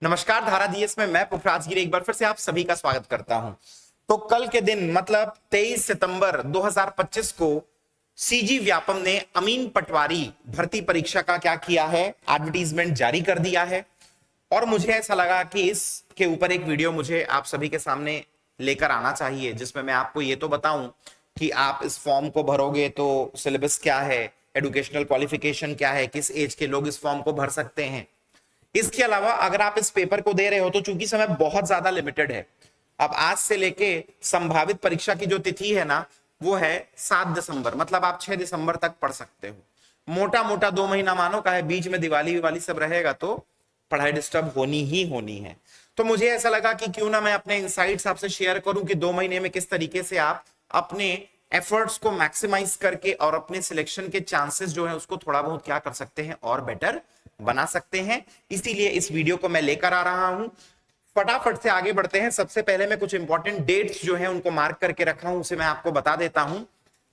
नमस्कार, धारा डीएस में मैं पुखराज गिरी एक बार फिर से आप सभी का स्वागत करता हूं। तो कल के दिन मतलब 23 सितंबर 2025 को सीजी व्यापम ने अमीन पटवारी भर्ती परीक्षा का क्या किया है, एडवर्टीजमेंट जारी कर दिया है। और मुझे ऐसा लगा कि इसके ऊपर एक वीडियो मुझे आप सभी के सामने लेकर आना चाहिए, जिसमें मैं आपको ये तो बताऊं कि आप इस फॉर्म को भरोगे तो सिलेबस क्या है, एजुकेशनल क्वालिफिकेशन क्या है, किस एज के लोग इस फॉर्म को भर सकते हैं। इसके अलावा अगर आप इस पेपर को दे रहे हो तो चूंकि समय बहुत ज्यादा लिमिटेड है, अब आज से लेके संभावित परीक्षा की जो तिथि है ना वो है 7 दिसंबर, मतलब आप 6 दिसंबर तक पढ़ सकते हो। मोटा मोटा 2 महीना मानो का है, बीच में दिवाली सब रहेगा तो पढ़ाई डिस्टर्ब होनी ही होनी है। तो मुझे ऐसा लगा कि क्यों ना मैं अपने इनसाइट्स आपसे शेयर करूं कि 2 महीने में किस तरीके से आप अपने एफर्ट्स को मैक्सिमाइज करके और अपने सिलेक्शन के चांसेस जो है उसको थोड़ा बहुत क्या कर सकते हैं और बेटर बना सकते हैं। इसीलिए इस वीडियो को मैं लेकर आ रहा हूं। फटाफट से आगे बढ़ते हैं। सबसे पहले मैं कुछ इंपॉर्टेंट डेट्स जो है उनको मार्क करके रखा हूं, उसे मैं आपको बता देता हूं।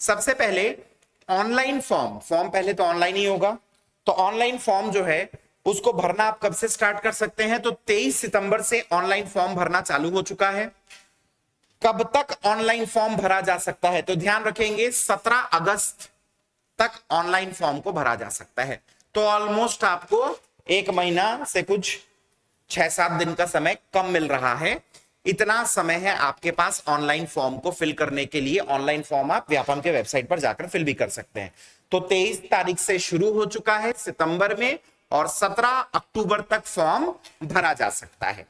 सबसे पहले ऑनलाइन फॉर्म पहले तो ऑनलाइन ही होगा। तो ऑनलाइन फॉर्म जो है उसको भरना आप कब से स्टार्ट कर सकते हैं, तो 23 सितंबर से ऑनलाइन फॉर्म भरना चालू हो चुका है। कब तक ऑनलाइन फॉर्म भरा जा सकता है, तो ध्यान रखेंगे 17 अगस्त तक ऑनलाइन फॉर्म को भरा जा सकता है। तो ऑलमोस्ट आपको 1 महीना से कुछ 6-7 दिन का समय कम मिल रहा है। इतना समय है आपके पास ऑनलाइन फॉर्म को फिल करने के लिए। ऑनलाइन फॉर्म आप व्यापम के वेबसाइट पर जाकर फिल भी कर सकते हैं। तो 23 तारीख से शुरू हो चुका है सितंबर में, और 17 अक्टूबर तक फॉर्म भरा जा सकता है।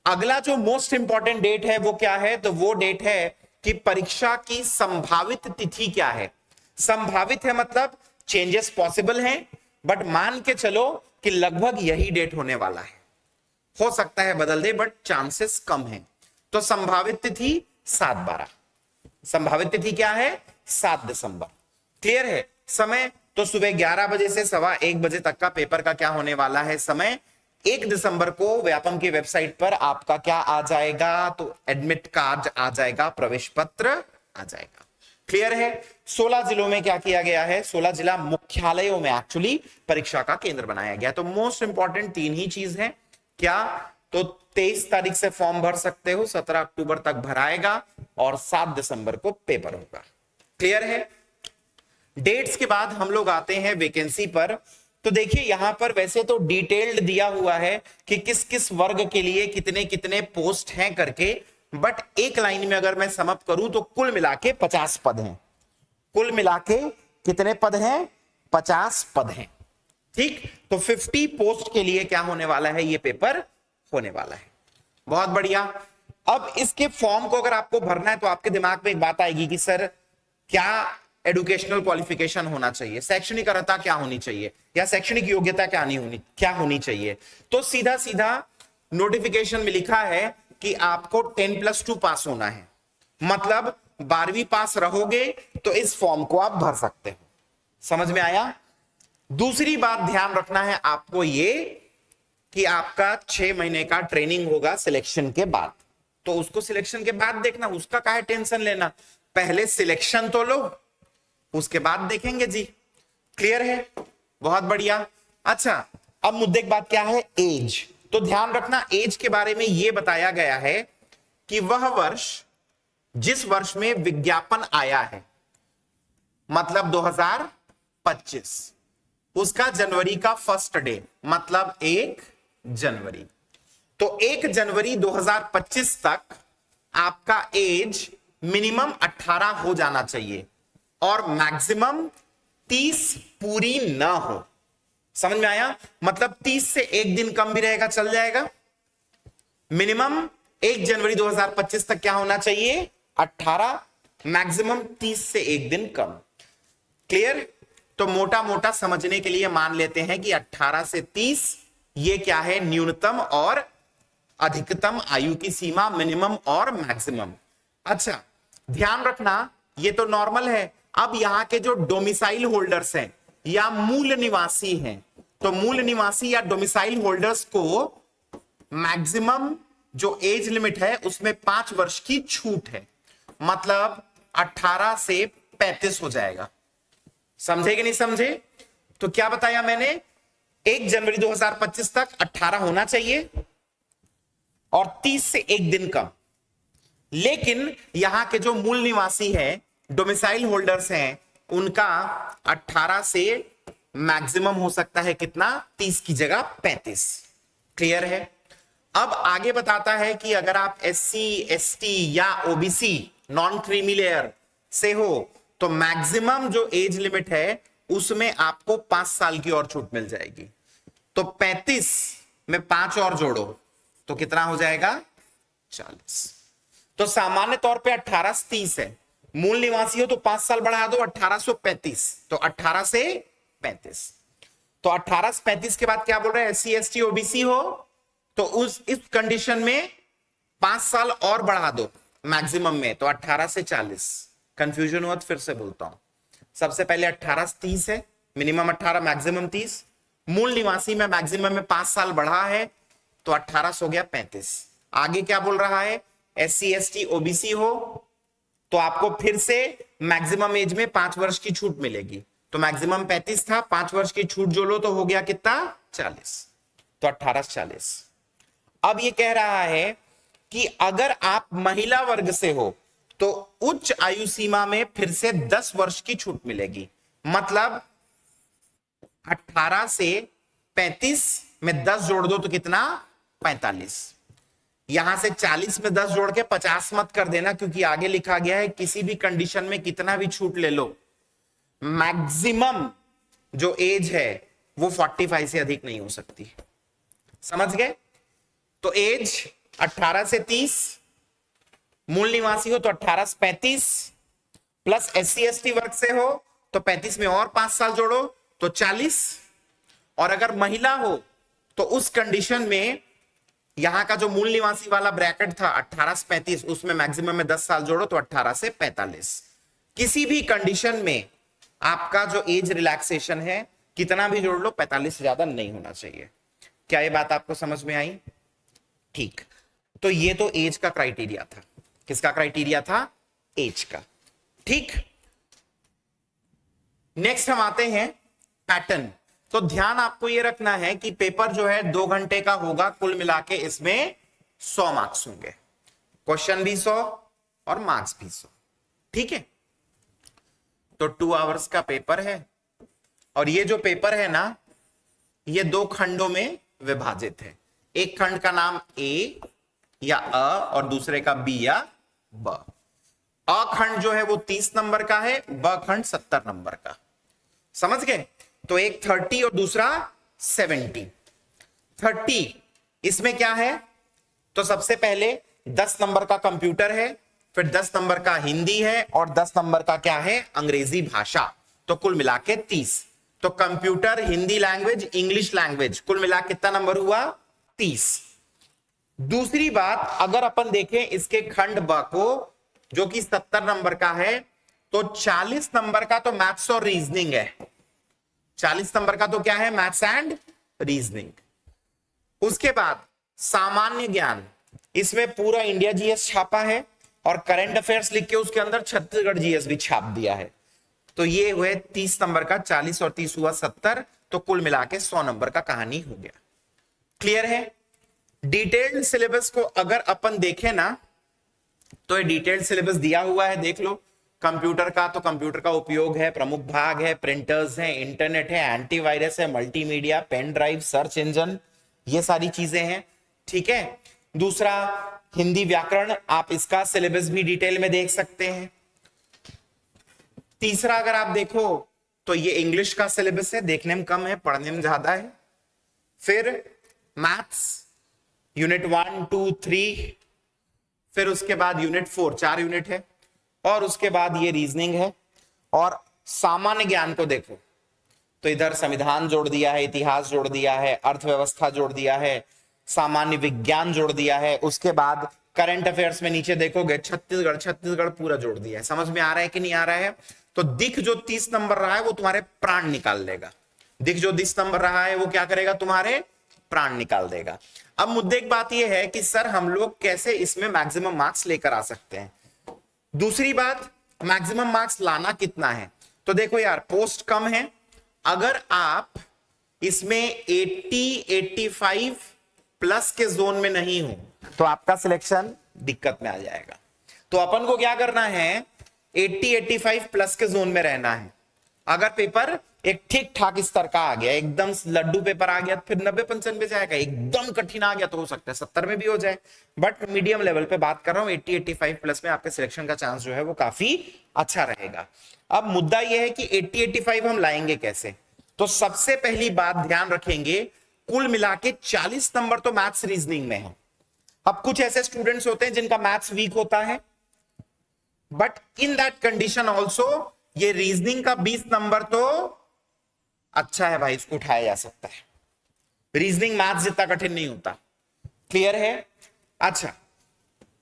अगला जो मोस्ट इंपॉर्टेंट डेट है वो क्या है, तो वो डेट है कि परीक्षा की संभावित तिथि क्या है। संभावित है मतलब चेंजेस पॉसिबल हैं, बट मान के चलो कि लगभग यही डेट होने वाला है। हो सकता है बदल दे, बट चांसेस कम हैं। तो संभावित तिथि 7/12। संभावित तिथि क्या है, 7 दिसंबर। क्लियर है। समय तो सुबह 11 बजे से 1:15 बजे तक का पेपर का क्या होने वाला है समय। 1 दिसंबर को व्यापम की वेबसाइट पर आपका क्या आ जाएगा, तो एडमिट कार्ड आ जाएगा, प्रवेश पत्र आ जाएगा। क्लियर है। 16 जिलों में क्या किया गया है, 16 जिला मुख्यालयों में एक्चुअली परीक्षा का केंद्र बनाया गया। तो मोस्ट इंपॉर्टेंट 3 ही चीज है। क्या, तो 23 तारीख से फॉर्म भर सकते हो, 17 अक्टूबर तक भराएगा और 7 दिसंबर को पेपर होगा। क्लियर है। डेट्स के बाद हम लोग आते हैं वैकेंसी पर। तो देखिए यहां पर वैसे तो डिटेल्ड दिया हुआ है कि किस किस वर्ग के लिए कितने कितने पोस्ट हैं करके, बट एक लाइन में अगर मैं समअप करूं तो कुल मिलाके 50 पद हैं। कुल मिलाके कितने पद हैं, 50 पद हैं। ठीक, तो 50 पोस्ट के लिए क्या होने वाला है, ये पेपर होने वाला है। बहुत बढ़िया। अब इसके फॉर्म को अगर आपको भरना है तो आपके दिमाग में एक बात आएगी कि सर क्या एजुकेशनल क्वालिफिकेशन होना चाहिए, शैक्षणिक अर्हता क्या होनी चाहिए, या शैक्षणिक योग्यता क्या होनी चाहिए। तो सीधा सीधा नोटिफिकेशन में लिखा है कि आपको 10+2 पास होना है, मतलब 12वीं पास रहोगे तो इस फॉर्म को आप भर सकते हो। समझ में आया। दूसरी बात ध्यान रखना है आपको ये कि आपका 6 महीने का ट्रेनिंग होगा सिलेक्शन के बाद। तो उसको सिलेक्शन के बाद देखना, उसका काहे टेंशन लेना, पहले सिलेक्शन तो लो, उसके बाद देखेंगे जी। क्लियर है। बहुत बढ़िया। अच्छा, अब मुद्दे की बात क्या है, एज। तो ध्यान रखना एज के बारे में यह बताया गया है कि वह वर्ष जिस वर्ष में विज्ञापन आया है, मतलब 2025, उसका जनवरी का फर्स्ट डे, मतलब 1 जनवरी। तो 1 जनवरी 2025 तक आपका एज मिनिमम 18 हो जाना चाहिए और मैक्सिमम 30 पूरी ना हो। समझ में आया। मतलब 30 से 1 दिन कम भी रहेगा चल जाएगा। मिनिमम 1 जनवरी 2025 तक क्या होना चाहिए, 18, मैक्सिमम 30 से 1 दिन कम। क्लियर। तो मोटा मोटा समझने के लिए मान लेते हैं कि 18 से 30 ये क्या है, न्यूनतम और अधिकतम आयु की सीमा, मिनिमम और मैक्सिमम। अच्छा, ध्यान रखना ये तो नॉर्मल है। अब यहां के जो डोमिसाइल होल्डर्स हैं या मूल निवासी हैं, तो मूल निवासी या डोमिसाइल होल्डर्स को मैक्सिमम जो एज लिमिट है उसमें 5 वर्ष की छूट है, मतलब 18 से 35 हो जाएगा। समझे कि नहीं समझे। तो क्या बताया मैंने, 1 जनवरी 2025 तक 18 होना चाहिए और 30 से एक दिन कम। लेकिन यहां के जो मूल निवासी हैं, डोमिसाइल होल्डर्स हैं, उनका 18 से मैक्सिमम हो सकता है कितना, 30 की जगह 35। क्लियर है। अब आगे बताता है कि अगर आप SC ST या OBC नॉन क्रीमी लेयर से हो तो मैक्सिमम जो एज लिमिट है उसमें आपको 5 साल की और छूट मिल जाएगी। तो 35 में 5 और जोड़ो तो कितना हो जाएगा, 40। तो सामान्य तौर पे 18 से 30 है, मूल निवासी हो तो 5 साल बढ़ा दो, 18 से 35, तो 18 से 35। तो 18 से 35 के बाद क्या बोल रहे हैं, SC ST OBC हो तो इस कंडीशन में 5 साल और बढ़ा दो मैक्सिमम में, तो 18 से 40। कंफ्यूजन हुआ तो फिर से बोलता हूं। सबसे पहले 18 से 30 है, मिनिमम 18 मैक्सिमम 30। मूल निवासी में मैक्सिमम में 5 साल बढ़ा है तो 18 हो गया 35। आगे क्या बोल रहा है, SC ST OBC हो तो आपको फिर से मैक्सिमम एज में 5 वर्ष की छूट मिलेगी। तो मैक्सिमम 35 था, 5 वर्ष की छूट जो लो तो हो गया कितना, 40। तो 18 से 40। अब ये कह रहा है कि अगर आप महिला वर्ग से हो तो उच्च आयु सीमा में फिर से 10 वर्ष की छूट मिलेगी। मतलब 18 से 35 में 10 जोड़ दो तो कितना, 45। यहां से 40 में 10 जोड़ के 50 मत कर देना, क्योंकि आगे लिखा गया है किसी भी कंडीशन में कितना भी छूट ले लो, मैक्सिमम जो एज है वो 45 से अधिक नहीं हो सकती। समझ गए। तो एज 18 से 30, मूल निवासी हो तो 18 से 35, प्लस SC ST वर्ग से हो तो 35 में और 5 साल जोड़ो तो 40। और अगर महिला हो तो उस कंडीशन में यहां का जो मूल निवासी वाला ब्रैकेट था 18 से 35, उसमें मैक्सिमम में 10 साल जोड़ो तो 18 से 45। किसी भी कंडीशन में आपका जो एज रिलैक्सेशन है कितना भी जोड़ लो 45 से ज्यादा नहीं होना चाहिए। क्या ये बात आपको समझ में आई? ठीक। तो ये तो एज का क्राइटेरिया था। किसका क्राइटेरिया था? एज का। ठीक। नेक्स्ट हम आते हैं पैटर्न। तो ध्यान आपको यह रखना है कि पेपर जो है 2 घंटे का होगा, कुल मिला के इसमें 100 मार्क्स होंगे। क्वेश्चन भी 100 और मार्क्स भी 100। ठीक है। तो 2 आवर्स का पेपर है और ये जो पेपर है ना, ये 2 खंडों में विभाजित है। एक खंड का नाम ए या अ और दूसरे का बी या ब। अ खंड जो है वो 30 नंबर का है, ब खंड 70 नंबर का। समझ गए। तो एक 30 और दूसरा 70। 30 इसमें क्या है, तो सबसे पहले 10 नंबर का कंप्यूटर है, फिर 10 नंबर का हिंदी है और 10 नंबर का क्या है, अंग्रेजी भाषा। तो कुल मिला के 30। तो computer, Hindi language, English language, कुल मिला कितना नंबर हुआ, 30। दूसरी बात, अगर अपन देखें इसके खंड ब को जो कि 70 नंबर का है, तो 40 नंबर का तो मैथ्स और रीजनिंग है। 40 नंबर का तो क्या है, मैथ्स एंड रीजनिंग। उसके बाद सामान्य ज्ञान, इसमें पूरा इंडिया जीएस छापा है और करंट अफेयर्स लिख के उसके अंदर छत्तीसगढ़ जीएस भी छाप दिया है। तो ये हुए 30 नंबर का, 40 और 30 हुआ 70। तो कुल मिला के 100 नंबर का कहानी हो गया। क्लियर है। डिटेल्ड सिलेबस को अगर अपन देखें ना, तो ये डिटेल्ड सिलेबस दिया हुआ है, देख लो। कंप्यूटर का तो कंप्यूटर का उपयोग है, प्रमुख भाग है, प्रिंटर्स है, इंटरनेट है, एंटीवायरस है, multimedia, pen drive, search engine, ये सारी चीजें हैं। ठीक है। दूसरा हिंदी व्याकरण, आप इसका सिलेबस भी डिटेल में देख सकते हैं। तीसरा अगर आप देखो तो ये इंग्लिश का सिलेबस है, देखने में कम है, पढ़ने में ज्यादा है। फिर मैथ्स यूनिट 1, 2, 3, फिर उसके बाद यूनिट 4, 4 यूनिट है, और उसके बाद ये रीजनिंग है। और सामान्य ज्ञान को देखो तो इधर संविधान जोड़ दिया है, इतिहास जोड़ दिया है, अर्थव्यवस्था जोड़ दिया है, सामान्य विज्ञान जोड़ दिया है। उसके बाद करंट अफेयर्स में नीचे देखोगे छत्तीसगढ़ पूरा जोड़ दिया है। समझ में आ रहा है कि नहीं आ रहा है? तो दिख जो 30 नंबर रहा है वो तुम्हारे प्राण निकाल देगा। दिख जो 20 नंबर रहा है वो क्या करेगा, तुम्हारे प्राण निकाल देगा। अब मुद्दे की बात यह है कि सर हम लोग कैसे इसमें मैक्सिमम मार्क्स लेकर आ सकते हैं। दूसरी बात, मैक्सिमम मार्क्स लाना कितना है। तो देखो यार, पोस्ट कम है, अगर आप इसमें 80, 85 प्लस के जोन में नहीं हूं तो आपका सिलेक्शन दिक्कत में आ जाएगा। तो अपन को क्या करना है, 80-85 प्लस के जोन में रहना है। अगर पेपर एक ठीक ठाक स्तर का आ गया, एकदम लड्डू पेपर आ गया, फिर 90-95 जाएगा। एकदम कठिन आ गया तो हो सकता है 70 में भी हो जाए, बट मीडियम लेवल पे बात कर रहा हूं। 80-85 प्लस में आपके सिलेक्शन का चांस जो है वो काफी अच्छा रहेगा। अब मुद्दा यह है कि 80-85 हम लाएंगे कैसे। तो सबसे पहली बात ध्यान रखेंगे, कुल मिला के 40 नंबर तो मैथ्स रीजनिंग में है। अब कुछ ऐसे स्टूडेंट्स होते हैं जिनका मैथ्स वीक होता है, but in that condition also ये रीजनिंग का 20 नंबर तो अच्छा है भाई, इसको उठाया जा सकता है। रीजनिंग मैथ्स जितना कठिन नहीं होता। क्लियर है? अच्छा,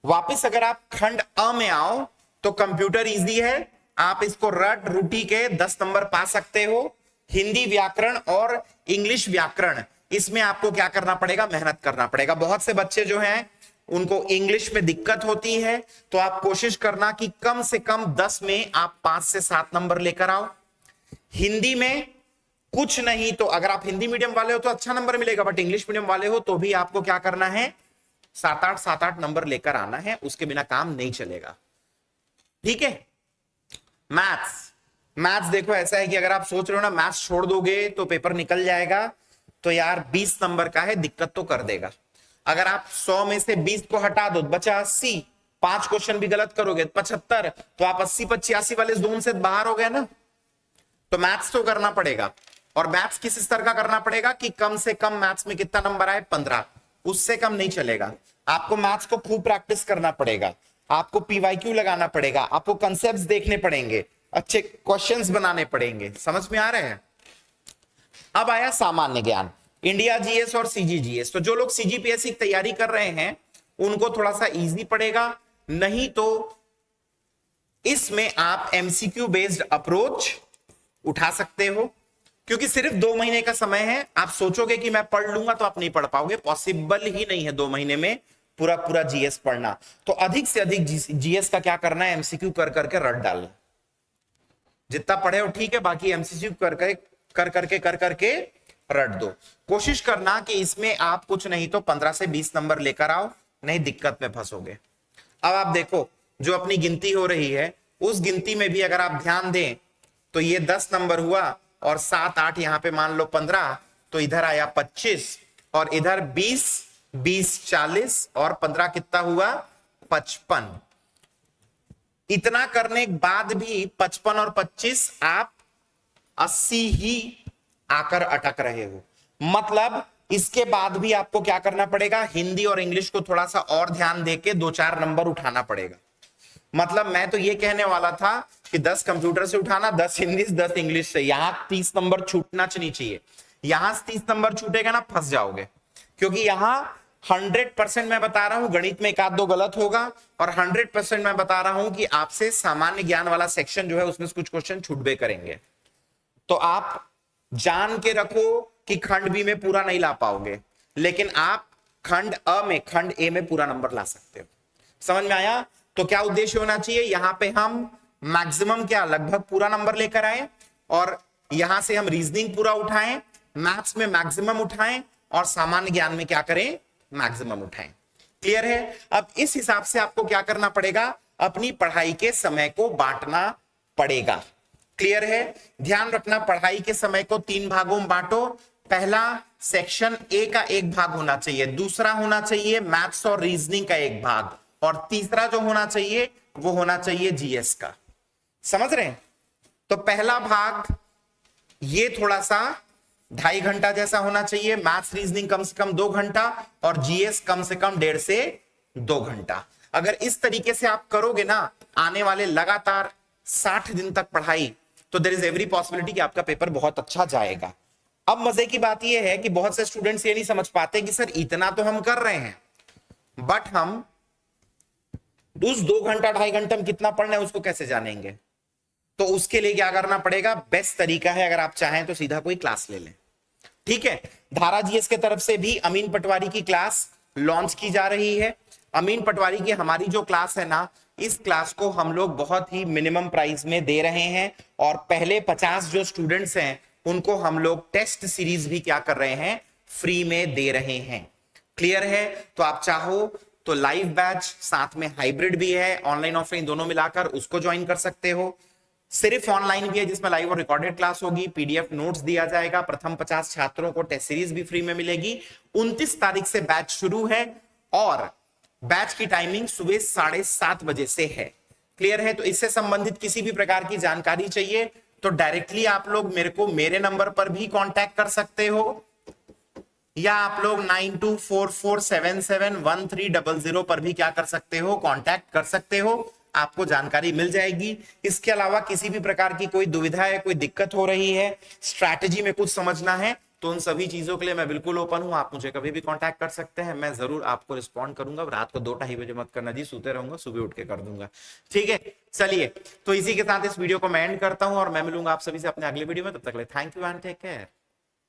वापस अगर आप खंड अ में आओ तो कंप्यूटर इजी है, आप इसको रट रूटी के 10 नंबर पा सकते हो। हिंदी व्याकरण और इंग्लिश व्याकरण, इसमें आपको क्या करना पड़ेगा, मेहनत करना पड़ेगा। बहुत से बच्चे जो हैं उनको इंग्लिश में दिक्कत होती है, तो आप कोशिश करना कि कम से कम 10 में आप 5 से 7 नंबर लेकर आओ। हिंदी में कुछ नहीं तो अगर आप हिंदी मीडियम वाले हो तो अच्छा नंबर मिलेगा, बट इंग्लिश मीडियम वाले हो तो भी आपको क्या करना है, 7-8 नंबर लेकर आना है, उसके बिना काम नहीं चलेगा। ठीक है? मैथ्स देखो ऐसा है कि अगर आप सोच रहे हो ना मैथ्स छोड़ दोगे तो पेपर निकल जाएगा, तो यार 20 नंबर का है, दिक्कत तो कर देगा। अगर आप 100 में से 20 को हटा दो, बचा 80, 5 क्वेश्चन भी गलत करोगे 75, तो आप 80-85 वाले जोन से बाहर हो गए ना। तो मैथ्स तो करना पड़ेगा, और मैथ्स किस स्तर का करना पड़ेगा कि कम से कम मैथ्स में कितना नंबर आए, 15, उससे कम नहीं चलेगा। आपको मैथ्स को खूब प्रैक्टिस करना पड़ेगा, आपको पीवाईक्यू लगाना पड़ेगा, आपको कंसेप्ट्स देखने पड़ेंगे, अच्छे क्वेश्चंस बनाने पड़ेंगे। समझ में आ रहे हैं? अब आया सामान्य ज्ञान, इंडिया जीएस और सीजीजीएस। तो जो लोग सीजीपीएससी की तैयारी कर रहे हैं उनको थोड़ा सा इजी पड़ेगा, नहीं तो इसमें आप एमसीक्यू बेस्ड अप्रोच उठा सकते हो, क्योंकि सिर्फ 2 महीने का समय है। आप सोचोगे कि मैं पढ़ लूंगा तो आप नहीं पढ़ पाओगे, पॉसिबल ही नहीं है 2 महीने में पूरा जीएस पढ़ना। तो अधिक से अधिक जीएस का क्या करना है, एमसीक्यू कर करके रट डालना। जितना पढ़े हो ठीक है, बाकी एमसीक्यू कर करके रट दो। कोशिश करना कि इसमें आप कुछ नहीं तो 15 से 20 नंबर लेकर आओ, नहीं दिक्कत में फंसोगे। अब आप देखो जो अपनी गिनती हो रही है, उस गिनती में भी अगर आप ध्यान दें तो ये 10 नंबर हुआ, और 7-8 यहां पे मान लो 15, तो इधर आया 25, और इधर 20 40, और 15 कितना हुआ, 55। इतना करने के बाद भी 55 और 25 आप 80 ही आकर अटक रहे हो। मतलब इसके बाद भी आपको क्या करना पड़ेगा, हिंदी और इंग्लिश को थोड़ा सा और ध्यान देके 2-4 नंबर उठाना पड़ेगा। मतलब मैं तो ये कहने वाला था कि 10 कंप्यूटर से उठाना, 10 हिंदी से, 10 इंग्लिश से, यहां 30 नंबर छूटना नहीं चाहिए। यहां से 30 नंबर छूटेगा ना, फंस जाओगे, क्योंकि यहां 100% मैं बता रहा हूं गणित में 1-2 गलत होगा, और 100% मैं बता रहा हूं कि आपसे सामान्य ज्ञान वाला सेक्शन जो है उसमें कुछ क्वेश्चन छूटबे करेंगे। तो आप जान के रखो कि खंड बी में पूरा नहीं ला पाओगे, लेकिन आप खंड अ में, खंड ए में पूरा नंबर ला सकते हो। समझ में आया? तो क्या उद्देश्य होना चाहिए, यहां पे हम मैक्सिमम क्या लगभग पूरा नंबर लेकर आए, और यहां से हम रीजनिंग पूरा उठाएं, मैथ्स में मैक्सिमम उठाएं, और सामान्य ज्ञान में क्या करें, मैक्सिमम उठाएं। क्लियर है? अब इस हिसाब से आपको क्या करना पड़ेगा, अपनी पढ़ाई के समय को बांटना पड़ेगा। क्लियर है? ध्यान रखना, पढ़ाई के समय को 3 भागों में बांटो। पहला सेक्शन ए का 1 भाग होना चाहिए, दूसरा होना चाहिए मैथ्स और रीजनिंग का 1 भाग, और तीसरा जो होना चाहिए वो होना चाहिए जीएस का। समझ रहे हैं? तो पहला भाग ये थोड़ा सा 2.5 घंटा जैसा होना चाहिए, मैथ्स रीजनिंग कम से कम 2 घंटा, और जीएस कम से कम 1.5 से 2 घंटा। अगर इस तरीके से आप करोगे ना, आने वाले लगातार 60 दिन तक पढ़ाई, तो देयर इज एवरी पॉसिबिलिटी कि आपका पेपर बहुत अच्छा जाएगा। अब मजे की बात यह है कि बहुत से स्टूडेंट्स ये नहीं समझ पाते कि सर इतना तो हम कर रहे हैं, बट हम उस 2 घंटा 2.5 घंटे में कितना पढ़ना है उसको कैसे जानेंगे। तो उसके लिए क्या करना पड़ेगा, बेस्ट तरीका है, अगर आप चाहें तो सीधा कोई क्लास ले लें। ठीक है? धारा जीएस के तरफ से भी अमीन पटवारी की क्लास लॉन्च की जा रही है। अमीन पटवारी की हमारी जो क्लास है ना, इस क्लास को हम लोग बहुत ही मिनिमम प्राइस में दे रहे हैं, और पहले 50 जो स्टूडेंट्स हैं उनको हम लोग टेस्ट सीरीज भी क्या कर रहे हैं, फ्री में दे रहे हैं। क्लियर है? तो आप चाहो तो लाइव बैच, साथ में हाइब्रिड भी है, ऑनलाइन ऑफलाइन दोनों मिलाकर, उसको ज्वाइन कर सकते हो। सिर्फ ऑनलाइन भी है जिसमें लाइव और रिकॉर्डेड क्लास होगी, पीडीएफ नोट्स दिया जाएगा, प्रथम 50 छात्रों को टेस्ट सीरीज भी फ्री में मिलेगी। 29 तारीख से बैच शुरू है और बैच की टाइमिंग सुबह 7:30 बजे से है। क्लियर है? तो इससे संबंधित किसी भी प्रकार की जानकारी चाहिए तो डायरेक्टली आप लोग मेरे को मेरे नंबर पर भी कांटेक्ट कर सकते हो, या आप लोग 9244771300 पर भी क्या कर सकते हो, कांटेक्ट कर सकते हो, आपको जानकारी मिल जाएगी। इसके अलावा किसी भी प्रकार की कोई दुविधा है, कोई दिक्कत हो रही है, स्ट्रैटेजी में कुछ समझना है, तो उन सभी चीजों के लिए मैं बिल्कुल ओपन हूं। आप मुझे कभी भी कांटेक्ट कर सकते हैं, मैं जरूर आपको रिस्पॉन्ड करूंगा। रात को 2-2:30 बजे मत करना जी, सोते रहूंगा, सुबह उठ के कर दूंगा। ठीक है, चलिए, तो इसी के साथ इस वीडियो को मैं एंड करता हूं और मैं मिलूंगा आप सभी से अपने अगले वीडियो में। तब तक के लिए thank you and take care.